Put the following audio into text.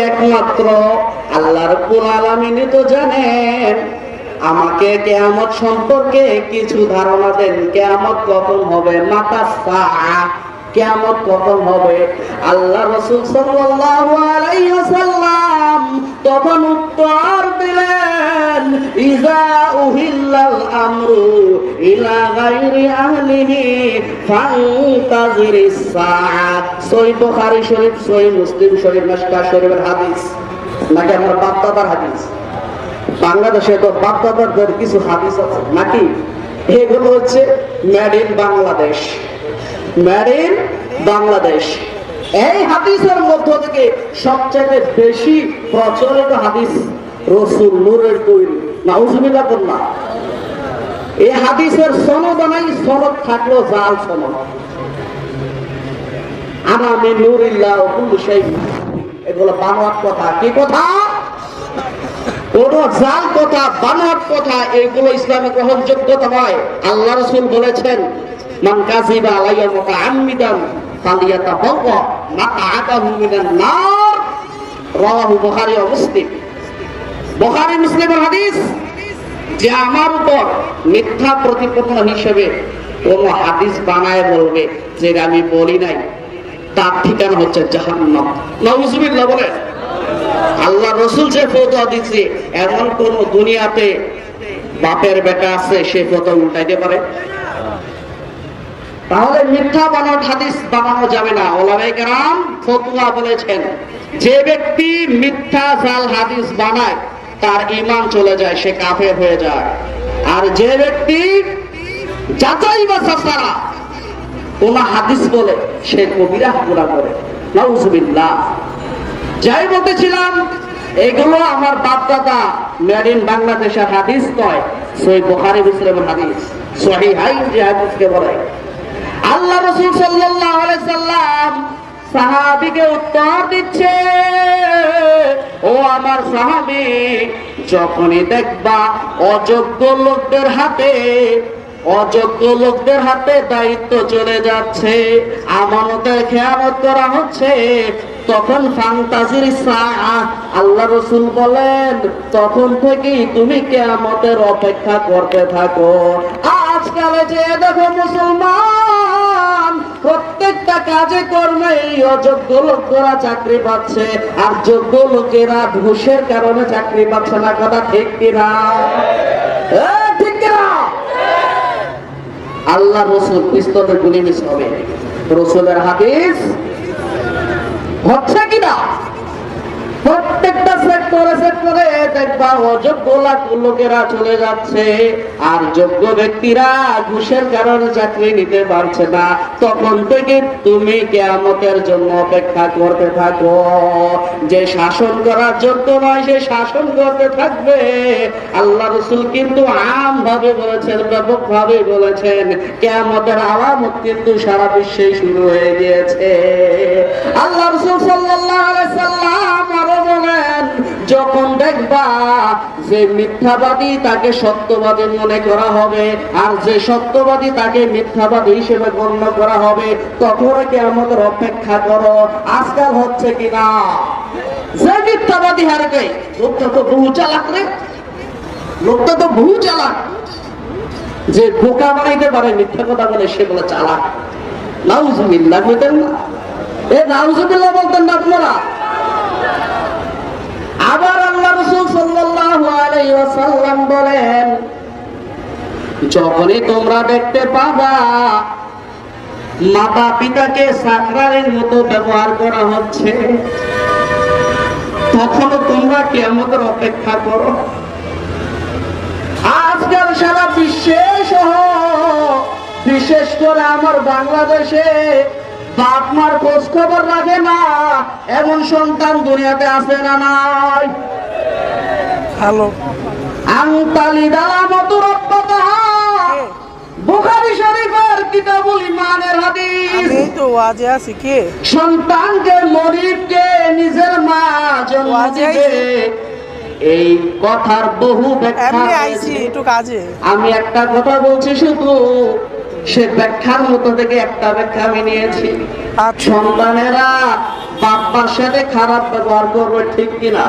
একমাত্র আল্লাহ রাব্বুল আলামিন তো জানেন। আমাকে কিয়ামত সম্পর্কে কিছু ধারণা দেন, কিয়ামত কখন হবে, মাতা সাআ, কিয়ামত কখন হবে। আল্লাহ রাসূল সাল্লাল্লাহু আলাইহি ওয়াসাল্লাম তখন উত্তর দিলেন, ইযা উহিল্লাল আমরু ইলা গায়রি আহলিহি ফান্তাজিরিস সাআ। সহিহ বুখারী শরীফ, সহিহ মুসলিম শরীফ, মিশকাত শরীফের হাদিস, নাকি আমার বাপ দাদার হাদিস। বাংলাদেশে তো বাপ দাদাদের কিছু হাদিস আছে নাকি, এগুলো হচ্ছে made in Bangladesh, made in Bangladesh. এই হাদিসের মধ্য থেকে সবচেয়ে বেশি প্রচলিত হাদিস রাসূল নূরের তৈরি, নাউজুবিল্লাহ বলনা। এই হাদিসের সনদ নাই, সনদ থাকলো জাল সনদ। আনা মিন নূরিল্লাহ ওয়া কুল্লু শাই, এগুলো বানোয়াট কথা। কি কথা? কোন জাল কথা, বানোয়াট কথা, এগুলো ইসলামে গ্রহণযোগ্যতা নয়। আল্লাহ রাসূল বলেছেন, মান কাযিবা আলাইয়া মুতাআম্মিদান ফালিয়াতাবাওয়া মাকআদাহু মিনান নার। রাওয়াহু বুখারী ও মুসলিম। বুখারী মুসলিমের হাদিস। যে আমার উপর মিথ্যা প্রতিপন্ন হিসেবে কোন হাদিস বানায় বলবে যে আমি বলি নাই, তার ঠিকানা হচ্ছে জাহান্নাম। নাউজুবিল্লাহ বলেন। আল্লাহ রাসূল যে ফতোয়া দিচ্ছে, এমন কোন দুনিয়াতে বাপের বেটা আছে সে ফতোয়া উল্টাইতে পারে? তাহলে মিথ্যা বানানো হাদিস বানানো যাবে না। ওলামায়ে কেরাম ফতোয়া বলেছেন, যে ব্যক্তি মিথ্যা জাল হাদিস বানায় তার ঈমান চলে যায়, সে কাফের হয়ে যায়। আর যে ব্যক্তি যাচাই বাছাই ছাড়া কোন হাদিস বলে, সে কবিরা গুনাহ করে। নাউজুবিল্লাহ। যাই বলতেছিলাম, এগুলো আমার বাপ দাদা মেড ইন বাংলাদেশের হাদিস নয়, সহিহ বুখারী মুসলিমের হাদিস, সহিহাইন যে হাদিসকে বলে। আল্লাহ রাসূল সাল্লাল্লাহু আলাইহি সাল্লাম সাহাবীকে উত্তর দিচ্ছে, ও আমার সাহাবী, যখনই দেখবা অযোগ্য লোকদের হাতে দায়িত্ব চলে যাচ্ছে, আমানতের খেয়ানত করা হচ্ছে, তখন ফান্তাজিরিস সাআ, আল্লাহ রাসূল বলেন, তখন থেকেই তুমি কিয়ামতের অপেক্ষা করতে থাকো। আজকাল যে দেখো মুসলমান প্রত্যেকটা কাজে কর্মে অযোগ্য লোকেরা চাকরি পাচ্ছে, আর যোগ্য লোকেরা ঘুষের কারণে চাকরি পাচ্ছে না। কথা ঠিক কিনা? ঠিক কিনা? আল্লাহ রাসূল পিস্তলের গুলি মিস হবে, রাসূলের হাদিস হচ্ছে কিনা? প্রত্যেকটা সেক্টরে দেখবা অযোগ্য লোকেরা চলে যাচ্ছে, আর যোগ্য ব্যক্তিরা ঘুষের কারণে চাকরি নিতে পারছে না। তখন থেকে তুমি কিয়ামতের জন্য অপেক্ষা করতে থাকো। যে শাসন করার যোগ্য নয় সে শাসন করতে থাকবে। আল্লাহ রাসূল কিন্তু আম ভাবে বলেছেন, ব্যাপক ভাবে বলেছেন, কিয়ামতের আলামত কিন্তু সারা বিশ্বে শুরু হয়ে গিয়েছে। আল্লাহ রাসূল সাল্লাল্লাহু আলাইহি সাল্লাম আরো বলেন, যখন দেখবা যে মিথ্যাবাদী তাকে সত্যবাদী মনে করা হবে, আর যে সত্যবাদী তাকে মিথ্যাবাদী হিসেবে গণ্য করা হবে, তখন কিয়ামতের অপেক্ষা করো। আজকাল হচ্ছে কিনা, যে মিথ্যাবাদী হারবে, লোকটা তো বহু চালাক রে, লোকটা তো বহু চালাক। যে বোকা বানাইতে পারে মিথ্যা কথা বলে, সে বলে চালাক। নাউজুবিল্লাহ বলতেন না? এ নাউজুবিল্লাহ বলতেন না আপনারা? আবার আল্লাহ রাসূল সাল্লাল্লাহু আলাইহি ওয়াসাল্লাম বলেন, যখনই তোমরা দেখতে পাবা মাতা পিতাকে সাকরারের মতো ব্যবহার করা হচ্ছে, তখন তোমরা কিয়ামতের অপেক্ষা করো। আজকাল সারা বিশ্বে সহ বিশেষ করে আমার বাংলাদেশে বাপ মার খোঁজ খবর রাখে না এমন সন্তান দুনিয়াতে আছে না নাই? হ্যালো, আনতালি দালা মতো রব্বাতা, বুখারী শরীফের কিতাবুল ঈমানের হাদিস। আমি তো ওয়াজে আছি। কে সন্তানকে মরিবকে নিজের মা জন্ম দিবে, এই কথার বহু ব্যাখ্যা আইছি একটু কাজে। আমি একটা কথা বলছি শুধু, সে ব্যাখ্যার মতো থেকে একটা ব্যাখ্যা আমি নিয়েছি। সন্তানেরা বাপ মার সাথে খারাপ ব্যবহার করবে, ঠিক কিনা?